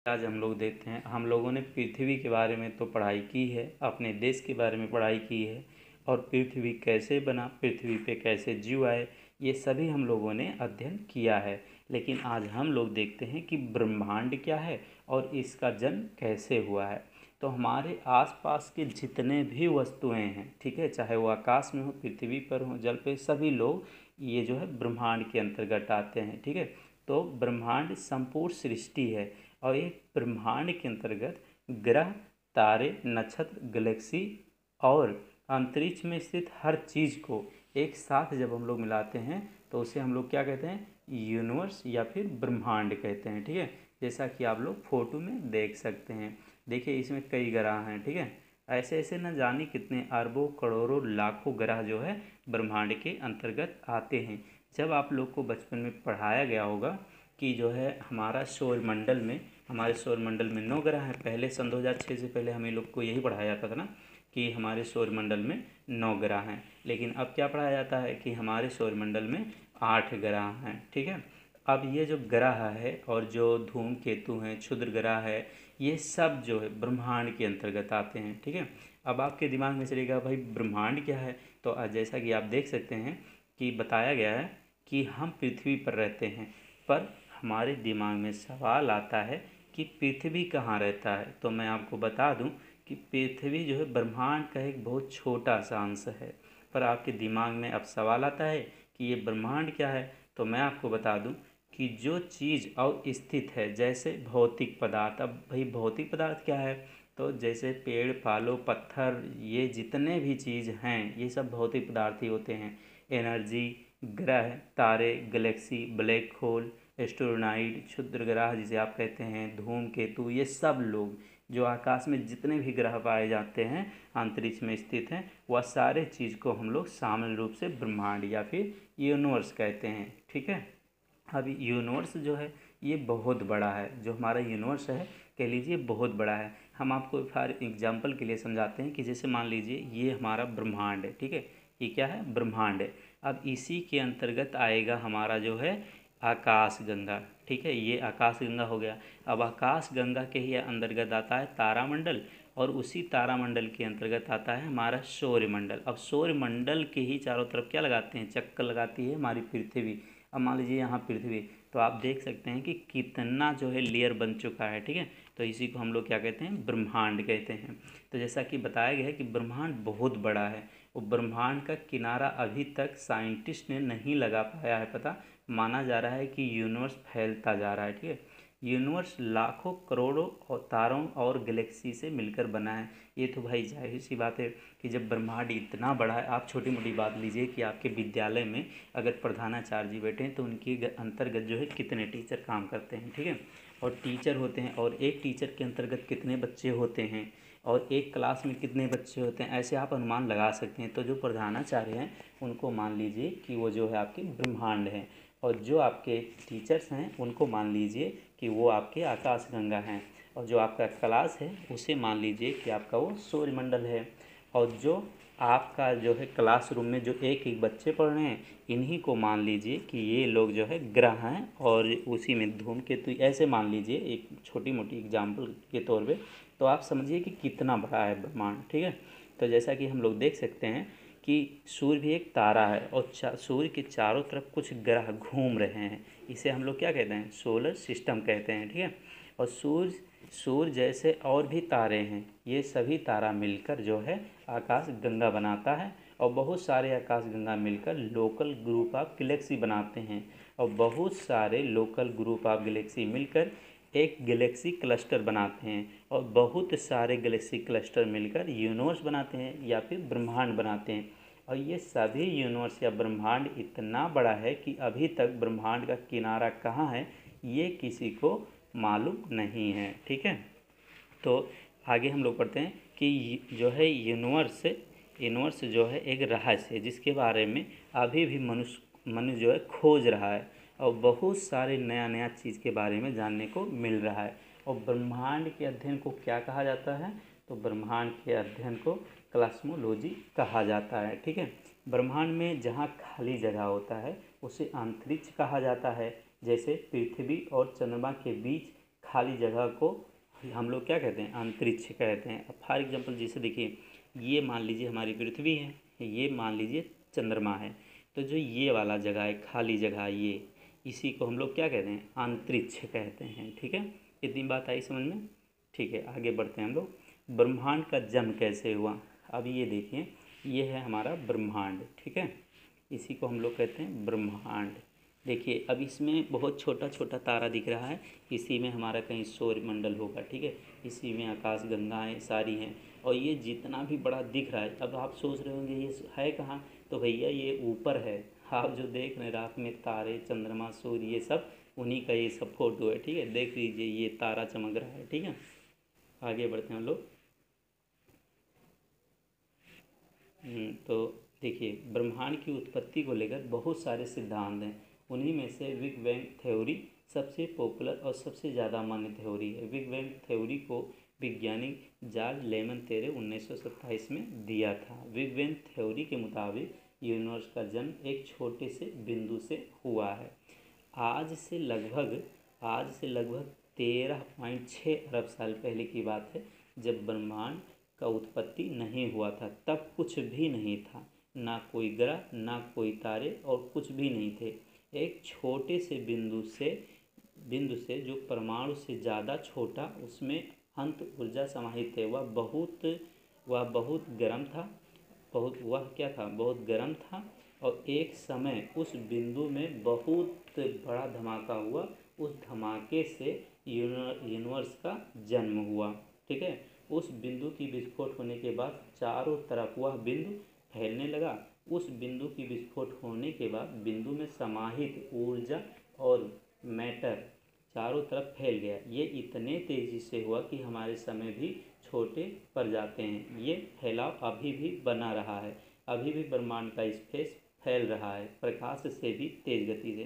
आज हम लोग देखते हैं, हम लोगों ने पृथ्वी के बारे में तो पढ़ाई की है, अपने देश के बारे में पढ़ाई की है और पृथ्वी कैसे बना, पृथ्वी पे कैसे जीव आए, ये सभी हम लोगों ने अध्ययन किया है। लेकिन आज हम लोग देखते हैं कि ब्रह्मांड क्या है और इसका जन्म कैसे हुआ है। तो हमारे आसपास के जितने भी वस्तुएं हैं, ठीक है, चाहे वो आकाश में हो, पृथ्वी पर हो, जल पे, सभी लोग ये जो है ब्रह्मांड के अंतर्गत आते हैं। ठीक है, तो ब्रह्मांड संपूर्ण सृष्टि है और एक ब्रह्मांड के अंतर्गत ग्रह, तारे, नक्षत्र, गैलेक्सी और अंतरिक्ष में स्थित हर चीज़ को एक साथ जब हम लोग मिलाते हैं तो उसे हम लोग क्या कहते हैं, यूनिवर्स या फिर ब्रह्मांड कहते हैं। ठीक है, जैसा कि आप लोग फोटो में देख सकते हैं। देखिए इसमें कई ग्रह हैं। ठीक है, ऐसे ऐसे न जाने कितने अरबों करोड़ों लाखों ग्रह जो है ब्रह्मांड के अंतर्गत आते हैं। जब आप लोग को बचपन में पढ़ाया गया होगा कि जो है हमारे सौरमंडल में 9 ग्रह हैं। पहले सन 2006 से पहले हमें लोग को यही पढ़ाया जाता था ना कि हमारे सौरमंडल में 9 ग्रह हैं। लेकिन अब क्या पढ़ाया जाता है कि हमारे सौरमंडल में 8 ग्रह हैं। ठीक है, अब ये जो ग्रह है और जो धूमकेतु हैं, क्षुद्र ग्रह है, ये सब जो है ब्रह्मांड के अंतर्गत आते हैं। ठीक है, अब आपके दिमाग में चलेगा भाई ब्रह्मांड क्या है। तो जैसा कि आप देख सकते हैं कि बताया गया है कि हम पृथ्वी पर रहते हैं, पर हमारे दिमाग में सवाल आता है कि पृथ्वी कहाँ रहता है। तो मैं आपको बता दूं कि पृथ्वी जो है ब्रह्मांड का एक बहुत छोटा सा अंश है। पर आपके दिमाग में अब सवाल आता है कि ये ब्रह्मांड क्या है। तो मैं आपको बता दूं कि जो चीज़ अवस्थित है, जैसे भौतिक पदार्थ। अब भाई भौतिक पदार्थ क्या है, तो जैसे पेड़, पालो, पत्थर, ये जितने भी चीज़ हैं ये सब भौतिक पदार्थ ही होते हैं। एनर्जी, ग्रह, तारे, गैलेक्सी, ब्लैक होल, एस्ट्रोनाइट, क्षुद्र ग्रह जिसे आप कहते हैं, धूमकेतु, ये सब लोग जो आकाश में जितने भी ग्रह पाए जाते हैं, अंतरिक्ष में स्थित हैं, वह सारे चीज़ को हम लोग सामान्य रूप से ब्रह्मांड या फिर यूनिवर्स कहते हैं। ठीक है, अब यूनिवर्स जो है ये बहुत बड़ा है। जो हमारा यूनिवर्स है कह लीजिए बहुत बड़ा है। हम आपको फॉर एग्जांपल के लिए समझाते हैं कि जैसे मान लीजिए ये हमारा ब्रह्मांड है। ठीक है, ये क्या है, ब्रह्मांड है। अब इसी के अंतर्गत आएगा हमारा जो है आकाश गंगा। ठीक है, ये आकाश गंगा हो गया। अब आकाश गंगा के ही अंतर्गत आता है तारामंडल और उसी तारामंडल के अंतर्गत आता है हमारा सौरमंडल। अब सौरमंडल के ही चारों तरफ क्या लगाते हैं, चक्कर लगाती है हमारी पृथ्वी। अब मान लीजिए यहाँ पृथ्वी, तो आप देख सकते हैं कि कितना जो है लेयर बन चुका है। ठीक है, तो इसी को हम लोग क्या कहते हैं, ब्रह्मांड कहते हैं। तो जैसा कि बताया गया है कि ब्रह्मांड बहुत बड़ा है। वो ब्रह्मांड का किनारा अभी तक साइंटिस्ट ने नहीं लगा पाया है पता। माना जा रहा है कि यूनिवर्स फैलता जा रहा है। ठीक है, यूनिवर्स लाखों करोड़ों और तारों और गैलेक्सी से मिलकर बना है। ये तो भाई जाहिर सी बात है कि जब ब्रह्मांड इतना बड़ा है, आप छोटी मोटी बात लीजिए कि आपके विद्यालय में अगर प्रधानाचार्य जी बैठे हैं तो उनके अंतर्गत जो है कितने टीचर काम करते हैं। ठीक है, और टीचर होते हैं और एक टीचर के अंतर्गत कितने बच्चे होते हैं और एक क्लास में कितने बच्चे होते हैं, ऐसे आप अनुमान लगा सकते हैं। तो जो प्रधानाचार्य हैं उनको मान लीजिए कि वो जो है आपके ब्रह्मांड हैं और जो आपके टीचर्स हैं उनको मान लीजिए कि वो आपके आकाशगंगा हैं और जो आपका क्लास है उसे मान लीजिए कि आपका वो सूर्यमंडल है। और जो आपका जो है क्लासरूम में जो एक एक बच्चे पढ़ रहे हैं, इन्हीं को मान लीजिए कि ये लोग जो है ग्रह हैं और उसी में धूमकेतु, ऐसे मान लीजिए एक छोटी मोटी एग्जाम्पल के तौर पे। तो आप समझिए कि कितना बड़ा है ब्रह्मांड। ठीक है, तो जैसा कि हम लोग देख सकते हैं कि सूर्य भी एक तारा है और सूर्य के चारों तरफ कुछ ग्रह घूम रहे हैं। इसे हम लोग क्या कहते हैं, सोलर सिस्टम कहते हैं। ठीक है, और सूर्य जैसे और भी तारे हैं, ये सभी तारा मिलकर जो है आकाश गंगा बनाता है और बहुत सारे आकाश गंगा मिलकर लोकल ग्रुप ऑफ गैलेक्सी बनाते हैं और बहुत सारे लोकल ग्रुप ऑफ गैलेक्सी मिलकर एक गैलेक्सी क्लस्टर बनाते हैं और बहुत सारे गैलेक्सी क्लस्टर मिलकर यूनिवर्स बनाते हैं या फिर ब्रह्मांड बनाते हैं। और ये सभी यूनिवर्स या ब्रह्मांड इतना बड़ा है कि अभी तक ब्रह्मांड का किनारा कहाँ है ये किसी को मालूम नहीं है। ठीक है, तो आगे हम लोग पढ़ते हैं कि जो है यूनिवर्स जो है एक रहस्य है जिसके बारे में अभी भी मनुष्य जो है खोज रहा है और बहुत सारे नया नया चीज़ के बारे में जानने को मिल रहा है। और ब्रह्मांड के अध्ययन को क्या कहा जाता है, तो ब्रह्मांड के अध्ययन को कॉस्मोलॉजी कहा जाता है। ठीक है, ब्रह्मांड में जहाँ खाली जगह होता है उसे अंतरिक्ष कहा जाता है। जैसे पृथ्वी और चंद्रमा के बीच खाली जगह को हम लोग क्या कहते हैं, अंतरिक्ष कहते हैं। अब फॉर एग्जांपल जैसे देखिए, ये मान लीजिए हमारी पृथ्वी है, ये मान लीजिए चंद्रमा है, तो जो ये वाला जगह है, खाली जगह, ये इसी को हम लोग क्या कहते हैं, अंतरिक्ष कहते हैं। ठीक है, इतनी बात आई समझ में। ठीक है, आगे बढ़ते हैं हम लोग। ब्रह्मांड का जन्म कैसे हुआ? अब ये देखिए, ये है हमारा ब्रह्मांड। ठीक है, इसी को हम लोग कहते हैं ब्रह्मांड। देखिए, अब इसमें बहुत छोटा छोटा तारा दिख रहा है, इसी में हमारा कहीं सौरमंडल होगा। ठीक है, इसी में आकाश गंगाएँ सारी हैं, और ये जितना भी बड़ा दिख रहा है, अब आप सोच रहे होंगे ये है कहाँ, तो भैया ये ऊपर है। आप जो देख रहे हैं रात में तारे, चंद्रमा, सूर्य, ये सब उन्हीं का ये सब फोटो है। ठीक है, देख लीजिए ये तारा चमक रहा है। ठीक है, आगे बढ़ते हैं हम लोग। तो देखिए, ब्रह्मांड की उत्पत्ति को लेकर बहुत सारे सिद्धांत हैं। उन्हीं में से बिग बैंग थ्योरी सबसे पॉपुलर और सबसे ज़्यादा मान्य थ्योरी है। बिग बैंग थ्योरी को वैज्ञानिक जॉर्ज लेमन तेरे 1927 में दिया था। बिग बैंग थ्योरी के मुताबिक यूनिवर्स का जन्म एक छोटे से बिंदु से हुआ है। आज से लगभग 13.6 अरब साल पहले की बात है, जब ब्रह्मांड का उत्पत्ति नहीं हुआ था। तब कुछ भी नहीं था, ना कोई ग्रह, ना कोई तारे, और कुछ भी नहीं थे। एक छोटे से बिंदु से जो परमाणु से ज़्यादा छोटा, उसमें अंत ऊर्जा समाहित है। वह बहुत गर्म था। बहुत गर्म था, और एक समय उस बिंदु में बहुत बड़ा धमाका हुआ। उस धमाके से यूनिवर्स का जन्म हुआ। ठीक है, उस बिंदु की विस्फोट होने के बाद चारों तरफ वह बिंदु फैलने लगा। उस बिंदु की विस्फोट होने के बाद बिंदु में समाहित ऊर्जा और मैटर चारों तरफ फैल गया। ये इतने तेज़ी से हुआ कि हमारे समय भी छोटे पड़ जाते हैं। ये फैलाव अभी भी बना रहा है, अभी भी ब्रह्मांड का स्पेस फैल रहा है, प्रकाश से भी तेज़ गति से।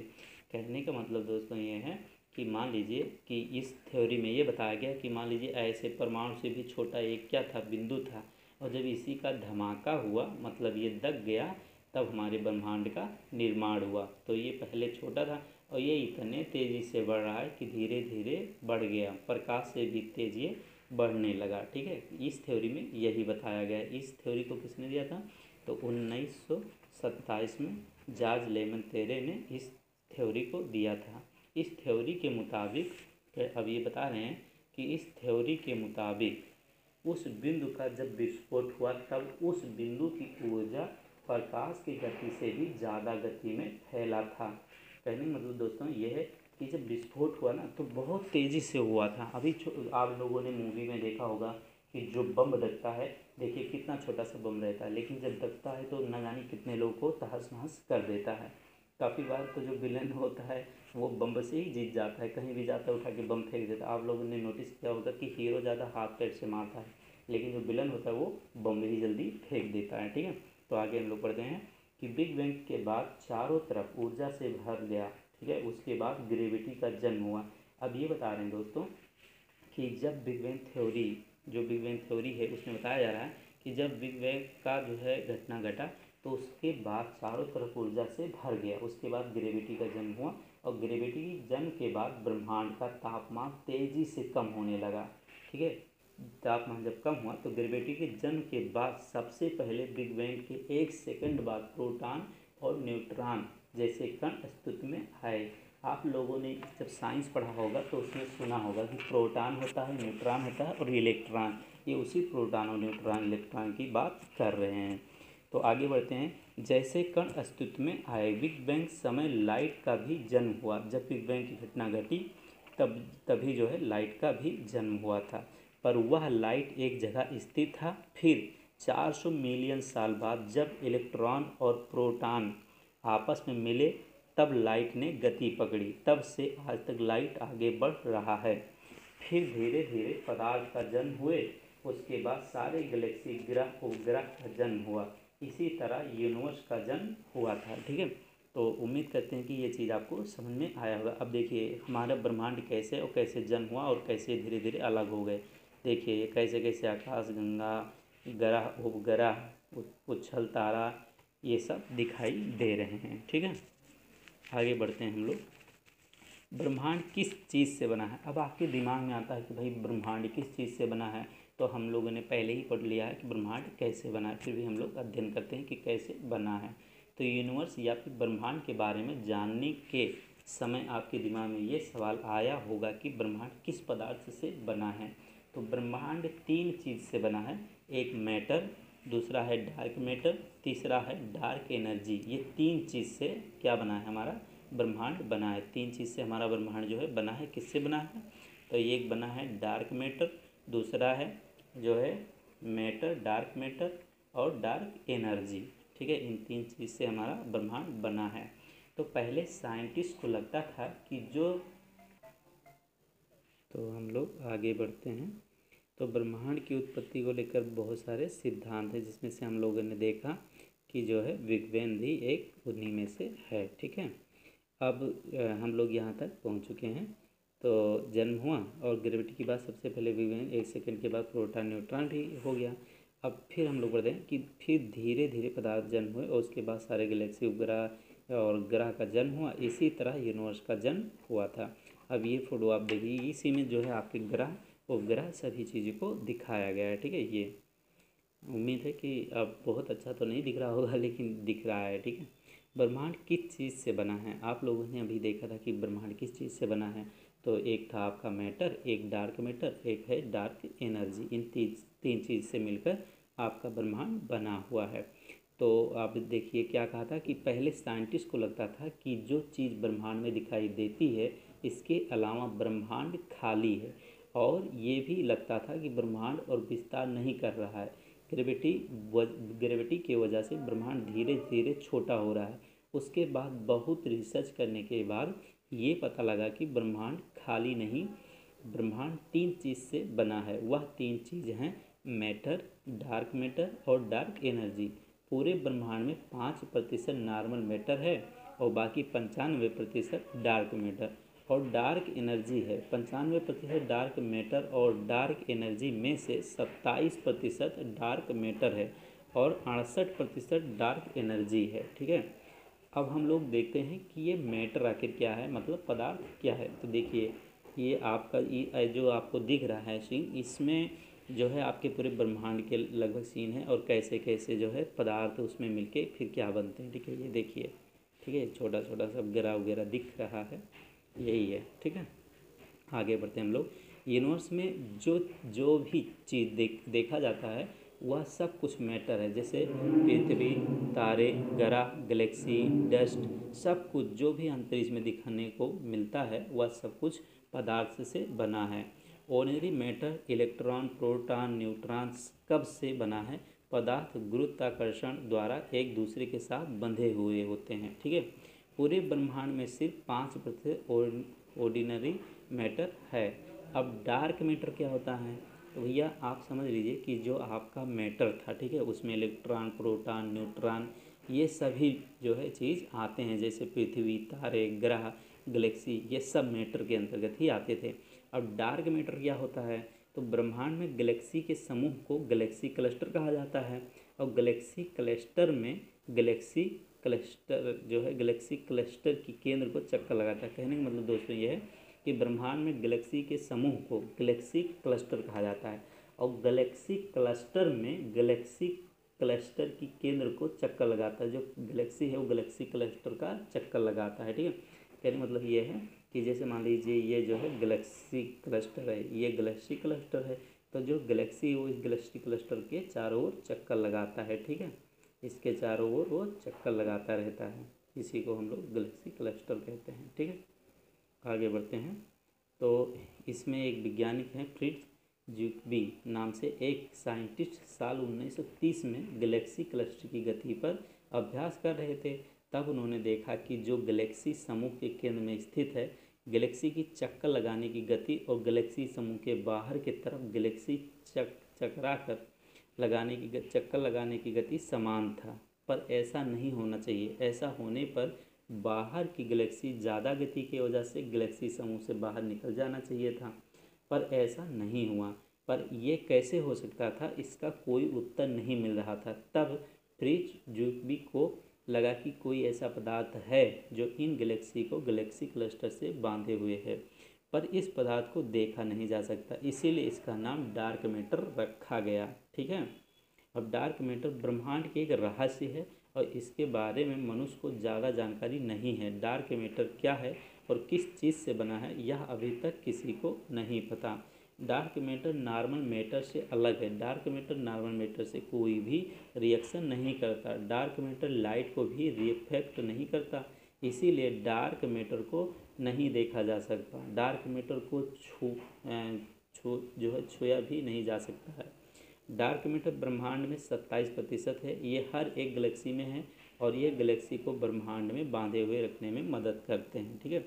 कहने का मतलब दोस्तों ये है कि मान लीजिए कि इस थ्योरी में ये बताया गया कि मान लीजिए ऐसे परमाणु से भी छोटा एक क्या था, बिंदु था, और जब इसी का धमाका हुआ, मतलब ये दब गया, तब हमारे ब्रह्मांड का निर्माण हुआ। तो ये पहले छोटा था, और ये इतने तेज़ी से बढ़ रहा है कि धीरे धीरे बढ़ गया, प्रकाश से भी तेज ये बढ़ने लगा। ठीक है, इस थ्योरी में यही बताया गया है। इस थ्योरी को किसने दिया था? तो 1927 में जॉर्ज लेमन तेरे ने इस थ्योरी को दिया था। इस थ्योरी के मुताबिक, अब ये बता रहे हैं कि इस थ्योरी के मुताबिक उस बिंदु का जब विस्फोट हुआ, तब उस बिंदु की ऊर्जा प्रकाश की गति से भी ज़्यादा गति में फैला था। कहने का मतलब दोस्तों ये है कि जब विस्फोट हुआ ना, तो बहुत तेज़ी से हुआ था। अभी आप लोगों ने मूवी में देखा होगा कि जो बम दगता है, देखिए कितना छोटा सा बम रहता है, लेकिन जब दगता है तो न जाने कितने लोगों को तहस नहस कर देता है। काफ़ी बार तो जो विलन होता है वो बम से ही जीत जाता है, कहीं भी जाता है उठा के बम फेंक देता है। आप लोगों ने नोटिस किया होगा कि हीरो ज़्यादा हाथ पैर से मारता है, लेकिन जो विलन होता है वो बम ही जल्दी फेंक देता है। ठीक है, तो आगे हम लोग पढ़ते हैं कि बिग बैंग के बाद चारों तरफ ऊर्जा से भर गया। ठीक है, उसके बाद ग्रेविटी का जन्म हुआ। अब ये बता रहे हैं दोस्तों कि जब बिग बैंग थ्योरी, जो बिग बैंग थ्योरी है उसमें बताया जा रहा है कि जब बिग बैंग का जो है घटना घटा, तो उसके बाद चारों तरफ ऊर्जा से भर गया। उसके बाद ग्रेविटी का जन्म हुआ, और ग्रेविटी जन्म के बाद ब्रह्मांड का तापमान तेज़ी से कम होने लगा। ठीक है, तापमान जब कम हुआ तो ग्रेविटी के जन्म के बाद सबसे पहले बिग बैंग के 1 सेकंड बाद प्रोटॉन और न्यूट्रॉन जैसे कण अस्तित्व में आए। आप लोगों ने जब साइंस पढ़ा होगा तो उसमें सुना होगा कि प्रोटॉन होता है, न्यूट्रॉन होता है, और इलेक्ट्रॉन। ये उसी प्रोटॉन और न्यूट्रॉन इलेक्ट्रॉन की बात कर रहे हैं। तो आगे बढ़ते हैं। जैसे कण अस्तित्व में आए, बिग बैंग समय लाइट का भी जन्म हुआ। जब बिग बैंग की घटना घटी तभी जो है लाइट का भी जन्म हुआ था, पर वह लाइट एक जगह स्थिर था। फिर 400 मिलियन साल बाद जब इलेक्ट्रॉन और प्रोटॉन आपस में मिले, तब लाइट ने गति पकड़ी। तब से आज तक लाइट आगे बढ़ रहा है। फिर धीरे धीरे पदार्थ का जन्म हुए, उसके बाद सारे गैलेक्सी, ग्रह उपग्रह का जन्म हुआ। इसी तरह यूनिवर्स का जन्म हुआ था। ठीक है, तो उम्मीद करते हैं कि ये चीज़ आपको समझ में आया होगा। अब देखिए हमारा ब्रह्मांड कैसे और कैसे जन्म हुआ और कैसे धीरे धीरे अलग हो गए। देखिए ये कैसे कैसे आकाश गंगा, ग्रह उपग्रह, उच्छल तारा, ये सब दिखाई दे रहे हैं। ठीक है, आगे बढ़ते हैं हम लोग। ब्रह्मांड किस चीज़ से बना है। अब आपके दिमाग में आता है कि भाई ब्रह्मांड किस चीज़ से बना है, तो हम लोगों ने पहले ही पढ़ लिया है कि ब्रह्मांड कैसे बना है, फिर भी हम लोग अध्ययन करते हैं कि कैसे बना है। तो यूनिवर्स या फिर ब्रह्मांड के बारे में जानने के समय आपके दिमाग में ये सवाल आया होगा कि ब्रह्मांड किस पदार्थ से बना है। तो ब्रह्मांड 3 चीज़ से बना है, एक मैटर, दूसरा है डार्क मैटर, तीसरा है डार्क एनर्जी। ये 3 चीज़ से क्या बना है, हमारा ब्रह्मांड बना है। 3 चीज़ से हमारा ब्रह्मांड जो है बना है। किससे बना है, तो एक बना है डार्क मैटर, दूसरा है जो है मैटर, डार्क मैटर और डार्क एनर्जी। ठीक है, इन 3 चीज़ से हमारा ब्रह्मांड बना है। तो पहले साइंटिस्ट को लगता था कि जो, तो हम लोग आगे बढ़ते हैं। तो ब्रह्मांड की उत्पत्ति को लेकर बहुत सारे सिद्धांत हैं, जिसमें से हम लोगों ने देखा कि जो है बिग बैंग भी एक उन्हीं में से है। ठीक है, अब हम लोग यहाँ तक पहुँच चुके हैं। तो जन्म हुआ और ग्रेविटी की बात सबसे पहले बिग बैंग, 1 सेकंड के बाद प्रोटॉन न्यूट्रॉन भी हो गया। अब फिर हम लोग बढ़ते हैं कि फिर धीरे धीरे पदार्थ जन्म हुए और उसके बाद सारे गैलेक्सी उपग्रह और ग्रह का जन्म हुआ। इसी तरह यूनिवर्स का जन्म हुआ था। अब ये फोटो आप देखिए, इसी में जो है आपके ग्रह उपग्रह सभी चीज़ों को दिखाया गया है। ठीक है, ये उम्मीद है कि अब बहुत अच्छा तो नहीं दिख रहा होगा, लेकिन दिख रहा है। ठीक है, ब्रह्मांड किस चीज़ से बना है, आप लोगों ने अभी देखा था कि ब्रह्मांड किस चीज़ से बना है। तो एक था आपका मैटर, एक डार्क मैटर, एक है डार्क एनर्जी। इन तीन चीज़ से मिलकर आपका ब्रह्मांड बना हुआ है। तो आप देखिए क्या कहा था कि पहले साइंटिस्ट को लगता था कि जो चीज़ ब्रह्मांड में दिखाई देती है, इसके अलावा ब्रह्मांड खाली है। और ये भी लगता था कि ब्रह्मांड और विस्तार नहीं कर रहा है, ग्रेविटी की वजह से ब्रह्मांड धीरे धीरे छोटा हो रहा है। उसके बाद बहुत रिसर्च करने के बाद ये पता लगा कि ब्रह्मांड खाली नहीं, ब्रह्मांड 3 चीज़ से बना है। वह 3 चीज़ हैं मैटर, डार्क मैटर और डार्क एनर्जी। पूरे ब्रह्मांड में 5% नॉर्मल मैटर है और बाकी 95% डार्क मैटर और डार्क एनर्जी है। 95% डार्क मैटर और डार्क एनर्जी में से 27% डार्क मैटर है और 68% डार्क एनर्जी है। ठीक है, अब हम लोग देखते हैं कि ये मैटर आखिर क्या है, मतलब पदार्थ क्या है। तो देखिए, ये आपका ये जो आपको दिख रहा है सीन, इसमें जो है आपके पूरे ब्रह्मांड के लगभग सीन है और कैसे कैसे जो है पदार्थ उसमें मिलके फिर क्या बनते हैं। ठीक है, ये देखिए, ठीक है, छोटा छोटा सब ग्रह वगैरह दिख रहा है, यही है। ठीक है, आगे बढ़ते हैं हम लोग। यूनिवर्स में जो जो भी चीज़ देखा जाता है वह सब कुछ मैटर है। जैसे पृथ्वी, तारे, ग्रह, गैलेक्सी, डस्ट, सब कुछ जो भी अंतरिक्ष में दिखने को मिलता है वह सब कुछ पदार्थ से बना है। Ordinary matter, electron, proton, neutron कब से बना है, पदार्थ गुरुत्वाकर्षण द्वारा एक दूसरे के साथ बंधे हुए होते हैं। ठीक है, पूरे ब्रह्मांड में सिर्फ 5% ऑर्डिनरी मैटर है। अब डार्क मैटर क्या होता है, तो भैया आप समझ लीजिए कि जो आपका मैटर था, ठीक है, उसमें इलेक्ट्रॉन, प्रोटॉन, न्यूट्रॉन ये सभी जो है चीज़ आते हैं। जैसे पृथ्वी, तारे, ग्रह, गैलेक्सी, ये सब मैटर के अंतर्गत ही आते थे। अब डार्क मैटर क्या होता है, तो ब्रह्मांड में गैलेक्सी के समूह को गैलेक्सी क्लस्टर कहा जाता है और गैलेक्सी क्लस्टर में गैलेक्सी क्लस्टर जो है गैलेक्सी क्लस्टर की केंद्र को चक्कर लगाता है। कहने का मतलब दोस्तों ये है कि ब्रह्मांड में गैलेक्सी के समूह को गैलेक्सी क्लस्टर कहा जाता है और गैलेक्सी क्लस्टर में गैलेक्सी क्लस्टर की केंद्र को चक्कर लगाता है। जो गैलेक्सी है वो गैलेक्सी क्लस्टर का चक्कर लगाता है। ठीक है, कहने का मतलब ये है कि जैसे मान लीजिए ये जो है गैलेक्सी क्लस्टर है, ये गैलेक्सी क्लस्टर है, तो जो गैलेक्सी है वो इस गैलेक्सी क्लस्टर के चारों ओर चक्कर लगाता है। ठीक है, इसके चारों ओर वो चक्कर लगाता रहता है, इसी को हम लोग गैलेक्सी क्लस्टर कहते हैं। ठीक है, आगे बढ़ते हैं। तो इसमें एक वैज्ञानिक हैं फ्रिट्ज ज्यूकबी नाम से एक साइंटिस्ट साल 1930 में गैलेक्सी क्लस्टर की गति पर अभ्यास कर रहे थे। तब उन्होंने देखा कि जो गैलेक्सी समूह के केंद्र में स्थित है, गैलेक्सी की चक्कर लगाने की गति और गैलेक्सी समूह के बाहर की तरफ गैलेक्सी चक्कर लगाने की गति समान था। पर ऐसा नहीं होना चाहिए। ऐसा होने पर बाहर की गैलेक्सी ज़्यादा गति की वजह से गैलेक्सी समूह से बाहर निकल जाना चाहिए था, पर ऐसा नहीं हुआ। पर यह कैसे हो सकता था, इसका कोई उत्तर नहीं मिल रहा था। तब फ्रिट्ज ज्यूकबी को लगा कि कोई ऐसा पदार्थ है जो इन गैलेक्सी को गैलेक्सी क्लस्टर से बांधे हुए है, पर इस पदार्थ को देखा नहीं जा सकता, इसीलिए इसका नाम डार्क मैटर रखा गया। ठीक है। अब डार्क मैटर ब्रह्मांड की एक रहस्य है और इसके बारे में मनुष्य को ज़्यादा जानकारी नहीं है। डार्क मैटर क्या है और किस चीज़ से बना है, यह अभी तक किसी को नहीं पता। डार्क मैटर नॉर्मल मैटर से अलग है। डार्क मैटर नॉर्मल मैटर से कोई भी रिएक्शन नहीं करता। डार्क मैटर लाइट को भी रिफ्लेक्ट नहीं करता, इसीलिए डार्क मैटर को नहीं देखा जा सकता। डार्क मैटर को छुआ भी नहीं जा सकता है। डार्क मैटर ब्रह्मांड में 27% है। ये हर एक गैलेक्सी में है और ये गैलेक्सी को ब्रह्मांड में बांधे हुए रखने में मदद करते हैं। ठीक है।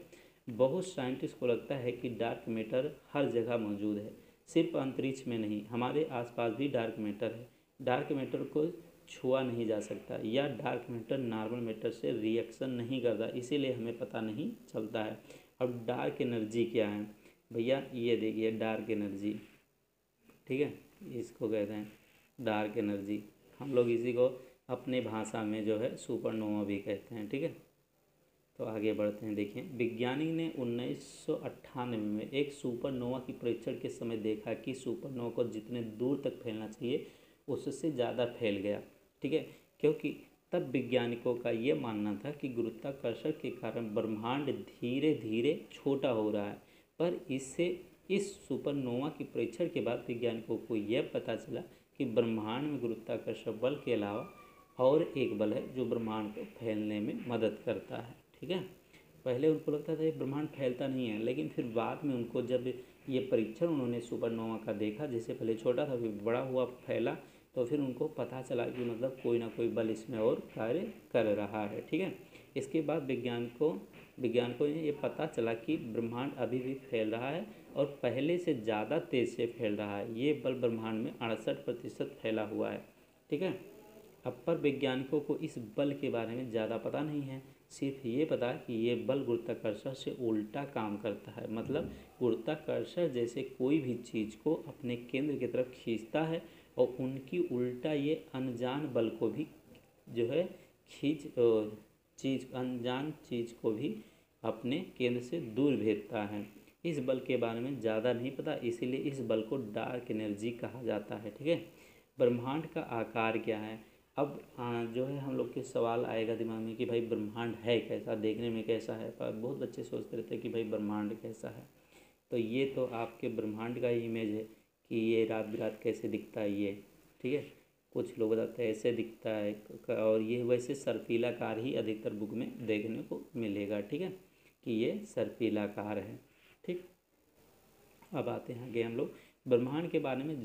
बहुत साइंटिस्ट को लगता है कि डार्क मैटर हर जगह मौजूद है, सिर्फ अंतरिक्ष में नहीं, हमारे आसपास भी डार्क मैटर है। डार्क मैटर को छुआ नहीं जा सकता या डार्क मैटर नॉर्मल मैटर से रिएक्शन नहीं करता, इसीलिए हमें पता नहीं चलता है। अब डार्क एनर्जी क्या है भैया, ये देखिए डार्क एनर्जी। ठीक है, इसको कहते हैं डार्क एनर्जी। हम लोग इसी को अपने भाषा में जो है सुपरनोवा भी कहते हैं। ठीक है, तो आगे बढ़ते हैं। देखिए, वैज्ञानिक ने 1998 में एक सुपरनोवा की परीक्षण के समय देखा कि सुपरनोवा को जितने दूर तक फैलना चाहिए उससे ज़्यादा फैल गया। ठीक है, क्योंकि तब वैज्ञानिकों का ये मानना था कि गुरुत्वाकर्षण के कारण ब्रह्मांड धीरे धीरे छोटा हो रहा है, पर इस सुपरनोवा की परीक्षण के बाद वैज्ञानिकों को यह पता चला कि ब्रह्मांड में गुरुत्वाकर्षण बल के अलावा और एक बल है जो ब्रह्मांड को फैलने में मदद करता है। ठीक है, पहले उनको लगता था कि ब्रह्मांड फैलता नहीं है, लेकिन फिर बाद में उनको जब ये परीक्षण उन्होंने सुपरनोवा का देखा, जैसे पहले छोटा था फिर बड़ा हुआ फैला, तो फिर उनको पता चला कि मतलब कोई ना कोई बल इसमें और कार्य कर रहा है। ठीक है, इसके बाद वैज्ञानिकों ने ये पता चला कि ब्रह्मांड अभी भी फैल रहा है और पहले से ज़्यादा तेज़ से फैल रहा है। ये बल ब्रह्मांड में 68% फैला हुआ है। ठीक है, अब पर वैज्ञानिकों को इस बल के बारे में ज़्यादा पता नहीं है, सिर्फ ये पता है कि ये बल गुरुत्वाकर्षण से उल्टा काम करता है। मतलब गुरुत्वाकर्षण जैसे कोई भी चीज़ को अपने केंद्र की तरफ खींचता है और उनकी उल्टा ये अनजान बल को भी जो है अनजान चीज़ को भी अपने केंद्र से दूर भेजता है। इस बल के बारे में ज़्यादा नहीं पता, इसीलिए इस बल को डार्क एनर्जी कहा जाता है। ठीक है, ब्रह्मांड का आकार क्या है। अब जो है हम लोग के सवाल आएगा दिमाग में कि भाई ब्रह्मांड है कैसा, देखने में कैसा है, पर बहुत बच्चे सोचते रहते हैं कि भाई ब्रह्मांड कैसा है। तो ये तो आपके ब्रह्मांड का ही इमेज है कि ये रात बिरात कैसे दिखता है ये। ठीक है, कुछ लोग बताते हैं ऐसे दिखता है, और ये वैसे सर्पिलाकार ही अधिकतर बुक में देखने को मिलेगा। ठीक है, कि ये सर्पिलाकार है। ठीक, अब आते हैं आगे। हम लोग ब्रह्मांड के बारे में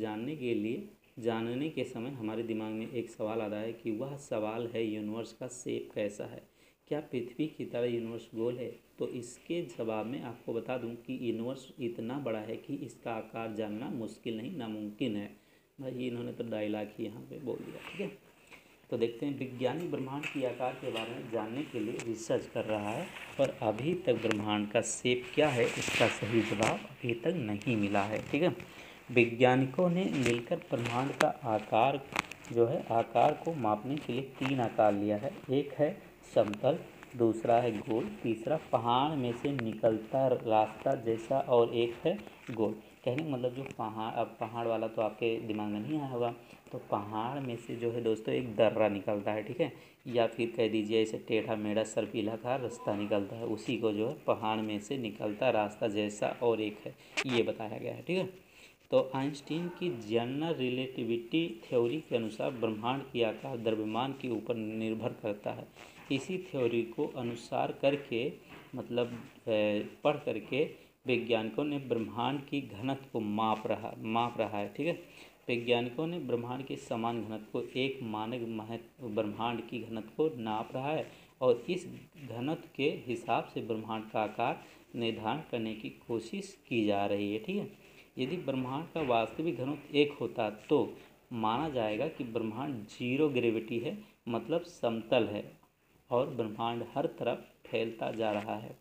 जानने के समय हमारे दिमाग में एक सवाल आता है कि वह सवाल है यूनिवर्स का शेप कैसा है। क्या पृथ्वी की तरह यूनिवर्स गोल है। तो इसके जवाब में आपको बता दूं कि यूनिवर्स इतना बड़ा है कि इसका आकार जानना मुश्किल नहीं नामुमकिन है। भाई इन्होंने तो डायलॉग ही यहाँ पे बोल दिया। ठीक है, तो देखते हैं वैज्ञानिक ब्रह्मांड के आकार के बारे में जानने के लिए रिसर्च कर रहा है, पर अभी तक ब्रह्मांड का शेप क्या है इसका सही जवाब अभी तक नहीं मिला है। ठीक है, वैज्ञानिकों ने मिलकर ब्रह्मांड का आकार को मापने के लिए 3 आकार लिया है। एक है समतल, दूसरा है गोल, तीसरा पहाड़ में से निकलता रास्ता जैसा, और एक है गोल। कहने का मतलब जो पहाड़ वाला तो आपके दिमाग में नहीं आया होगा, तो पहाड़ में से जो है दोस्तों एक दर्रा निकलता है। ठीक है, या फिर कह दीजिए ऐसे टेढ़ा मेढ़ा सर्पिला का रास्ता निकलता है, उसी को जो है पहाड़ में से निकलता रास्ता जैसा और एक है, ये बताया गया है। ठीक है, तो आइंस्टीन की जनरल रिलेटिविटी थ्योरी के अनुसार ब्रह्मांड की आकार द्रव्यमान के ऊपर निर्भर करता है। इसी थ्योरी को अनुसार करके पढ़ करके वैज्ञानिकों ने ब्रह्मांड की घनत्व को माप रहा है। ठीक है, वैज्ञानिकों ने ब्रह्मांड के समान घनत्व को एक मानक ब्रह्मांड की घनत्व को नाप रहा है और इस घनत्व के हिसाब से ब्रह्मांड का आकार निर्धारण करने की कोशिश की जा रही है। ठीक है, यदि ब्रह्मांड का वास्तविक घनत्व 1 होता तो माना जाएगा कि ब्रह्मांड 0 ग्रेविटी है, मतलब समतल है और ब्रह्मांड हर तरफ फैलता जा रहा है।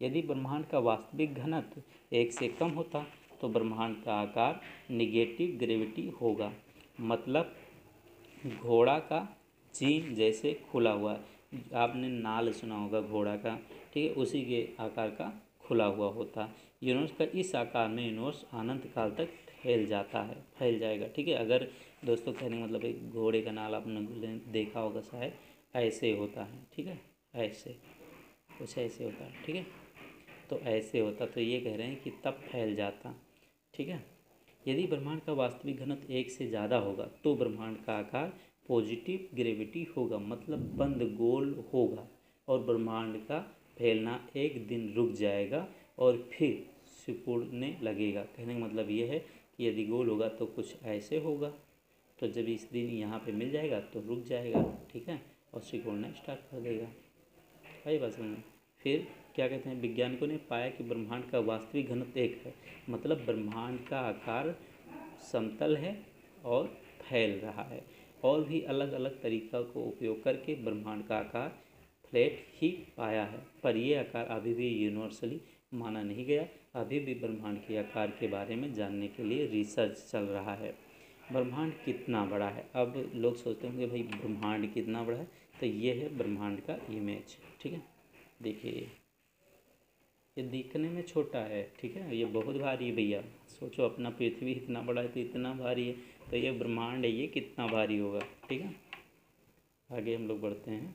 यदि ब्रह्मांड का वास्तविक घनत्व 1 से कम होता तो ब्रह्मांड का आकार निगेटिव ग्रेविटी होगा, मतलब घोड़ा का चीन जैसे खुला हुआ है। आपने नाल सुना होगा घोड़ा का, ठीक है, उसी के आकार का खुला हुआ होता। यूनिवर्स का इस आकार में यूनिवर्स अनंत काल तक फैल जाता है, फैल जाएगा, ठीक है। अगर दोस्तों कहने का मतलब एक घोड़े का नाल आपने देखा होगा शायद, ऐसे होता है, ठीक है, ऐसे कुछ ऐसे होता है, ठीक है। तो ऐसे होता, तो ये कह रहे हैं कि तब फैल जाता, ठीक है। यदि ब्रह्मांड का वास्तविक घनत्व 1 से ज़्यादा होगा तो ब्रह्मांड का आकार पॉजिटिव ग्रेविटी होगा, मतलब बंद गोल होगा, और ब्रह्मांड का फैलना एक दिन रुक जाएगा और फिर सिकुड़ने लगेगा। कहने का मतलब ये है कि यदि गोल होगा तो कुछ ऐसे होगा, तो जब इस दिन यहाँ पे मिल जाएगा तो रुक जाएगा, ठीक है, और सिकुड़ना स्टार्ट कर देगा। वही बात समझ में। फिर क्या कहते हैं, वैज्ञानिकों ने पाया कि ब्रह्मांड का वास्तविक घनत्व 1 है, मतलब ब्रह्मांड का आकार समतल है और फैल रहा है। और भी अलग अलग तरीका को उपयोग करके ब्रह्मांड का आकार फ्लैट ही पाया है, पर यह आकार अभी भी यूनिवर्सली माना नहीं गया। अभी भी ब्रह्मांड के आकार के बारे में जानने के लिए रिसर्च चल रहा है। ब्रह्मांड कितना बड़ा है, अब लोग सोचते होंगे भाई ब्रह्मांड कितना बड़ा है, तो ये है ब्रह्मांड का इमेज, ठीक है। देखिए ये दिखने में छोटा है, ठीक है, ये बहुत भारी है भैया। सोचो अपना पृथ्वी इतना बड़ा है तो इतना भारी है, तो ये ब्रह्मांड है, ये कितना भारी होगा, ठीक है। आगे हम लोग बढ़ते हैं।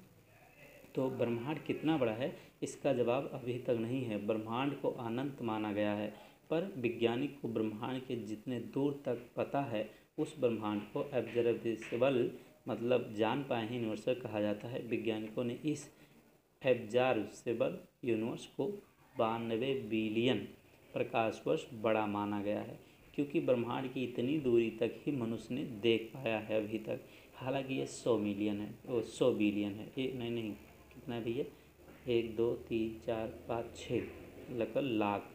तो ब्रह्मांड कितना बड़ा है, इसका जवाब अभी तक नहीं है। ब्रह्मांड को अनंत माना गया है, पर वैज्ञानिक को ब्रह्मांड के जितने दूर तक पता है उस ब्रह्मांड को ऑब्जर्वेबल, मतलब जान पाए हैं, यूनिवर्सल कहा जाता है। वैज्ञानिकों ने इस ऑब्जर्वेबल यूनिवर्स को 92 बिलियन प्रकाश वर्ष बड़ा माना गया है, क्योंकि ब्रह्मांड की इतनी दूरी तक ही मनुष्य ने देख पाया है अभी तक। हालांकि ये 100 मिलियन है, वो 100 बिलियन है, ये नहीं कितना भी है, 1 2 3 4 5 6 लगभग लाख,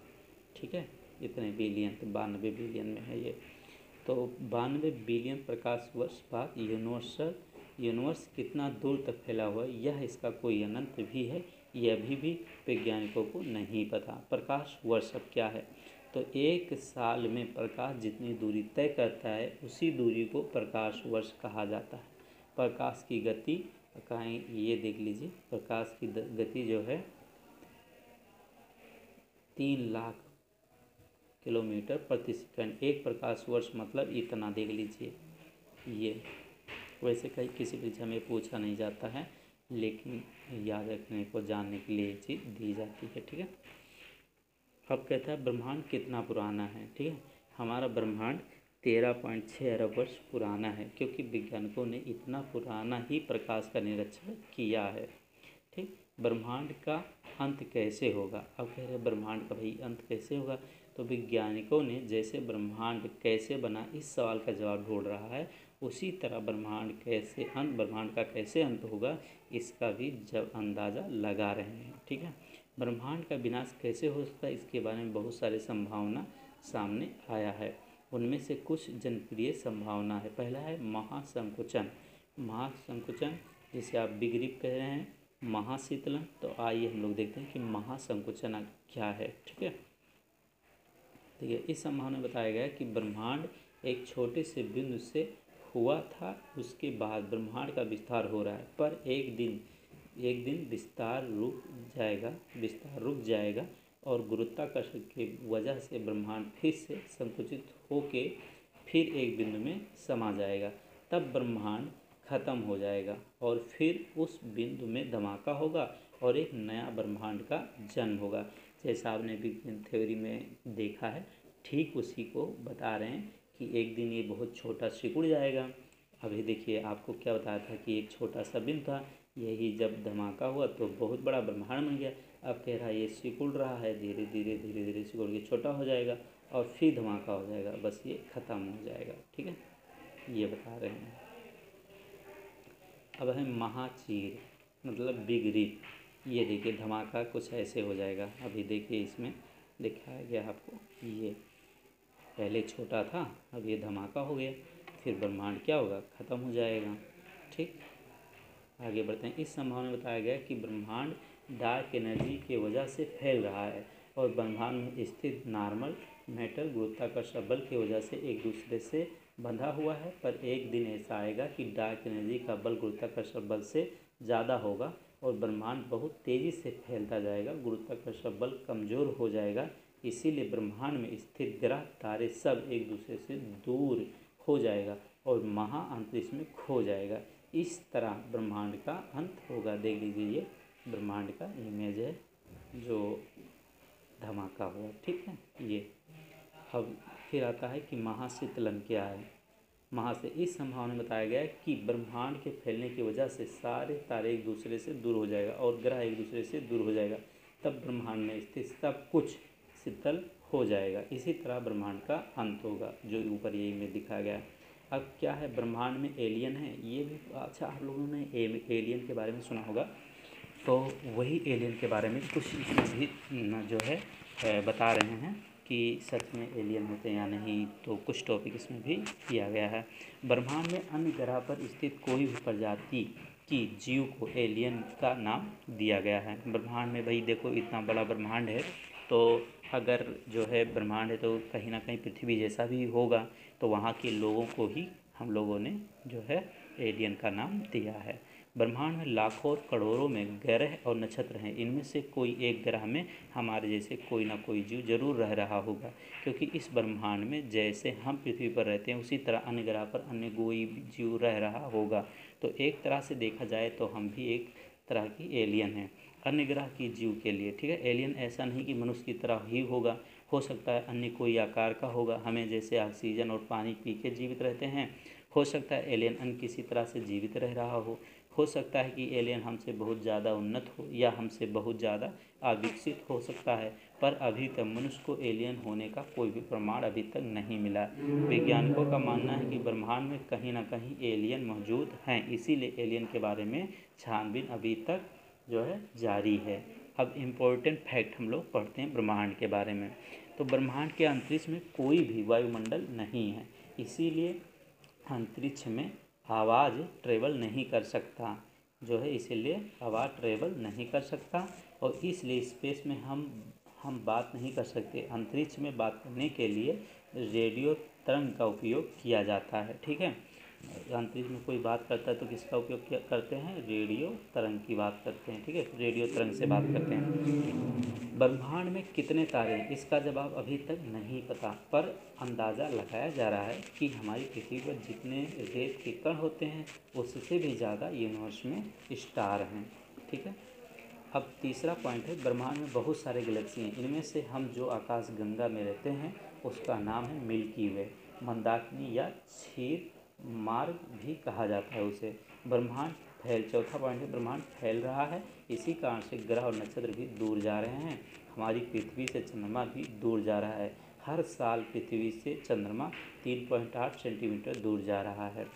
ठीक है, इतने बिलियन, तो 92 बिलियन में है ये। तो 92 बिलियन प्रकाश वर्ष बाद यूनिवर्स कितना दूर तक फैला हुआ है, यह इसका कोई अनंत भी है, यह अभी भी वैज्ञानिकों को नहीं पता। प्रकाश वर्ष अब क्या है, तो एक साल में प्रकाश जितनी दूरी तय करता है उसी दूरी को प्रकाश वर्ष कहा जाता है। प्रकाश की गति कहीं ये देख लीजिए, प्रकाश की गति जो है 3 लाख किलोमीटर प्रति सेकंड। एक प्रकाश वर्ष मतलब इतना, देख लीजिए ये। वैसे कहीं किसी परीक्षा में पूछा नहीं जाता है, लेकिन याद रखने को, जानने के लिए ये चीज़ दी जाती है, ठीक है। अब कहता है ब्रह्मांड कितना पुराना है, ठीक है। हमारा ब्रह्मांड 13.6 अरब वर्ष पुराना है, क्योंकि वैज्ञानिकों ने इतना पुराना ही प्रकाश का निरीक्षण किया है, ठीक। ब्रह्मांड का अंत कैसे होगा, अब कह रहे हैं ब्रह्मांड का भाई अंत कैसे होगा, तो वैज्ञानिकों ने जैसे ब्रह्मांड कैसे बना इस सवाल का जवाब ढूंढ रहा है, उसी तरह ब्रह्मांड का कैसे अंत होगा इसका भी जब अंदाज़ा लगा रहे हैं, ठीक है। ब्रह्मांड का विनाश कैसे हो सकता है, इसके बारे में बहुत सारे संभावना सामने आया है। उनमें से कुछ जनप्रिय संभावना है। पहला है महासंकुचन। महासंकुचन जिसे आप बिग रिप कह रहे हैं, महाशीतलन। तो आइए हम लोग देखते हैं कि महासंकुचन क्या है, ठीक है। देखिए इस संभावना में बताया गया है कि ब्रह्मांड एक छोटे से बिंदु से हुआ था, उसके बाद ब्रह्मांड का विस्तार हो रहा है, पर एक दिन विस्तार रुक जाएगा और गुरुत्वाकर्षण की वजह से ब्रह्मांड फिर से संकुचित होके फिर एक बिंदु में समा जाएगा। तब ब्रह्मांड खत्म हो जाएगा और फिर उस बिंदु में धमाका होगा और एक नया ब्रह्मांड का जन्म होगा। जैसा आपने बिग बैंग थ्योरी में देखा है, ठीक उसी को बता रहे हैं कि एक दिन ये बहुत छोटा सिकुड़ जाएगा। अभी देखिए आपको क्या बताया था कि एक छोटा सा बिंदु था, यही जब धमाका हुआ तो बहुत बड़ा ब्रह्मांड बन गया। अब कह रहा है ये सिकुड़ रहा है, धीरे धीरे सिकुड़ के छोटा हो जाएगा और फिर धमाका हो जाएगा, बस ये ख़त्म हो जाएगा, ठीक है, ये बता रहे हैं। अब है महाचीर मतलब बिग रिप। ये देखिए धमाका कुछ ऐसे हो जाएगा। अभी देखिए इसमें दिखाया गया आपको, ये पहले छोटा था, अब ये धमाका हो गया, फिर ब्रह्मांड क्या होगा, ख़त्म हो जाएगा, ठीक। आगे बढ़ते हैं। इस संभावना में बताया गया कि ब्रह्मांड डार्क एनर्जी की वजह से फैल रहा है और ब्रह्मांड में स्थित नॉर्मल मैटर गुरुत्वाकर्षण बल की वजह से एक दूसरे से बंधा हुआ है, पर एक दिन ऐसा आएगा कि डार्क एनर्जी का बल गुरुत्वाकर्षण बल से ज़्यादा होगा और ब्रह्मांड बहुत तेज़ी से फैलता जाएगा, गुरुत्वाकर्षण बल कमज़ोर हो जाएगा, इसीलिए ब्रह्मांड में स्थित ग्रह तारे सब एक दूसरे से दूर हो जाएगा और महा अंतरिक्ष में खो जाएगा। इस तरह ब्रह्मांड का अंत होगा। देख लीजिए, ये ब्रह्मांड का इमेज है जो धमाका हुआ, ठीक है। ये अब फिर आता है कि महाशीतलन क्या है। से इस संभावना में बताया गया है कि ब्रह्मांड के फैलने की वजह से सारे तारे एक दूसरे से दूर हो जाएगा और ग्रह एक दूसरे से दूर हो जाएगा, तब ब्रह्मांड में स्थित सब कुछ शीतल हो जाएगा। इसी तरह ब्रह्मांड का अंत होगा, जो ऊपर यही में दिखाया गया है। अब क्या है, ब्रह्मांड में एलियन है, ये भी अच्छा आप लोगों ने एलियन के बारे में सुना होगा, तो वही एलियन के बारे में कुछ इसमें भी जो है बता रहे हैं कि सच में एलियन होते हैं या नहीं, तो कुछ टॉपिक इसमें भी किया गया है। ब्रह्मांड में अन्य ग्रह पर स्थित कोई भी प्रजाति की जीव को एलियन का नाम दिया गया है। ब्रह्मांड में भाई देखो, इतना बड़ा ब्रह्मांड है, तो अगर जो है ब्रह्मांड है तो कहीं ना कहीं पृथ्वी जैसा भी होगा, तो वहाँ के लोगों को ही हम लोगों ने जो है एलियन का नाम दिया है। ब्रह्मांड में लाखों और करोड़ों में ग्रह और नक्षत्र हैं, इनमें से कोई एक ग्रह में हमारे जैसे कोई ना कोई जीव जरूर रह रहा होगा, क्योंकि इस ब्रह्मांड में जैसे हम पृथ्वी पर रहते हैं उसी तरह अन्य ग्रह पर अन्य कोई जीव रह रहा होगा। तो एक तरह से देखा जाए तो हम भी एक तरह की एलियन हैं अन्य ग्रह की जीव के लिए, ठीक है। एलियन ऐसा नहीं कि मनुष्य की तरह ही होगा, हो सकता है अन्य कोई आकार का होगा, हमें जैसे ऑक्सीजन और पानी पी के जीवित रहते हैं। हो सकता है एलियन अन्य किसी तरह से जीवित रह रहा हो सकता है कि एलियन हमसे बहुत ज़्यादा उन्नत हो या हमसे बहुत ज़्यादा अविकसित हो सकता है, पर अभी तक मनुष्य को एलियन होने का कोई भी प्रमाण अभी तक नहीं मिला। वैज्ञानिकों का मानना है कि ब्रह्मांड में कहीं ना कहीं एलियन मौजूद हैं, इसीलिए एलियन के बारे में छानबीन अभी तक जो है जारी है। अब इम्पोर्टेंट फैक्ट हम लोग पढ़ते हैं ब्रह्मांड के बारे में। तो ब्रह्मांड के अंतरिक्ष में कोई भी वायुमंडल नहीं है, इसीलिए अंतरिक्ष में आवाज़ ट्रेवल नहीं कर सकता, जो है इसीलिए आवाज़ ट्रेवल नहीं कर सकता, और इसलिए स्पेस में हम बात नहीं कर सकते। अंतरिक्ष में बात करने के लिए रेडियो तरंग का उपयोग किया जाता है, ठीक है। अंतरिक्ष में कोई बात करता है तो किसका उपयोग करते हैं, रेडियो तरंग की बात करते हैं, ठीक है, रेडियो तरंग से बात करते हैं। ब्रह्मांड में कितने तारे हैं, इसका जवाब अभी तक नहीं पता, पर अंदाज़ा लगाया जा रहा है कि हमारी पृथ्वी पर जितने रेत के कण होते हैं उससे भी ज़्यादा यूनिवर्स में स्टार हैं, ठीक है। अब तीसरा पॉइंट है, ब्रह्मांड में बहुत सारे गैलेक्सी हैं, इनमें से हम जो आकाश गंगा में रहते हैं उसका नाम है मिल्की वे, मंदाकिनी या क्षीर मार्ग भी कहा जाता है उसे। चौथा पॉइंट है, ब्रह्मांड फैल रहा है, इसी कारण से ग्रह और नक्षत्र भी दूर जा रहे हैं, हमारी पृथ्वी से चंद्रमा भी दूर जा रहा है। हर साल पृथ्वी से चंद्रमा 3.8 सेंटीमीटर दूर जा रहा है।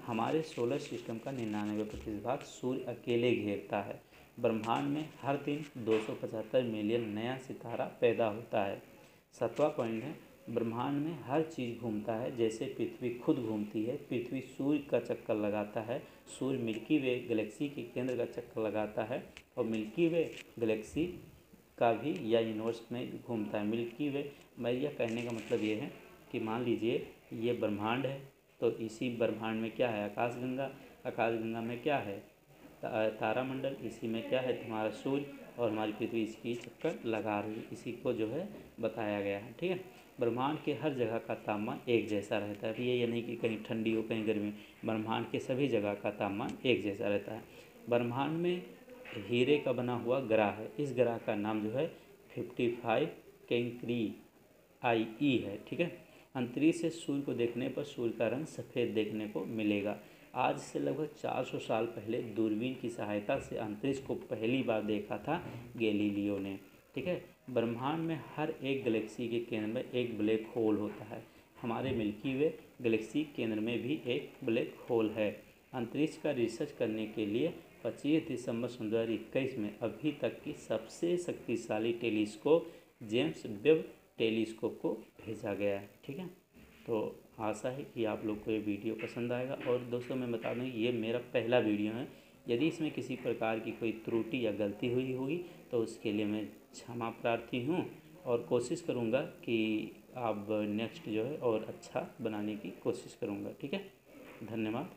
हमारे सोलर सिस्टम का 99% भाग सूर्य अकेले घेरता है। ब्रह्मांड में हर दिन 275 मिलियन नया सितारा पैदा होता है। 7वां पॉइंट है, ब्रह्मांड में हर चीज़ घूमता है, जैसे पृथ्वी खुद घूमती है, पृथ्वी सूर्य का चक्कर लगाता है, सूर्य मिल्की वे गैलेक्सी के केंद्र का चक्कर लगाता है, और मिल्की वे गैलेक्सी का भी या यूनिवर्स में घूमता है। मिल्की वे, मैं यह कहने का मतलब ये है कि मान लीजिए ये ब्रह्मांड है, तो इसी ब्रह्मांड में क्या है, आकाशगंगा में क्या है, तारामंडल, इसी में क्या है, तुम्हारा सूर्य, और हमारी पृथ्वी इसकी चक्कर लगा रही है, इसी को जो है बताया गया है, ठीक है। ब्रह्मांड के हर जगह का तापमान एक जैसा रहता है, ये नहीं कि कहीं ठंडी हो कहीं गर्मी, ब्रह्मांड के सभी जगह का तापमान एक जैसा रहता है। ब्रह्मांड में हीरे का बना हुआ ग्रह है, इस ग्रह का नाम जो है 55 कैंक्री IE है, ठीक है। अंतरिक्ष से सूर्य को देखने पर सूर्य का रंग सफ़ेद देखने को मिलेगा। आज से लगभग 400 साल पहले दूरबीन की सहायता से अंतरिक्ष को पहली बार देखा था गैलीलियो ने, ठीक है। ब्रह्मांड में हर एक गैलेक्सी के केंद्र में एक ब्लैक होल होता है, हमारे मिल्की वे गैलेक्सी केंद्र में भी एक ब्लैक होल है। अंतरिक्ष का रिसर्च करने के लिए 25 दिसंबर 2021 में अभी तक की सबसे शक्तिशाली टेलीस्कोप जेम्स वेब टेलीस्कोप को भेजा गया है, ठीक है। तो आशा है कि आप लोग को ये वीडियो पसंद आएगा, और दोस्तों मैं बता दूं ये मेरा पहला वीडियो है, यदि इसमें किसी प्रकार की कोई त्रुटि या गलती हुई होगी तो उसके लिए मैं क्षमा प्रार्थी हूँ, और कोशिश करूँगा कि अब नेक्स्ट जो है और अच्छा बनाने की कोशिश करूँगा, ठीक है। धन्यवाद।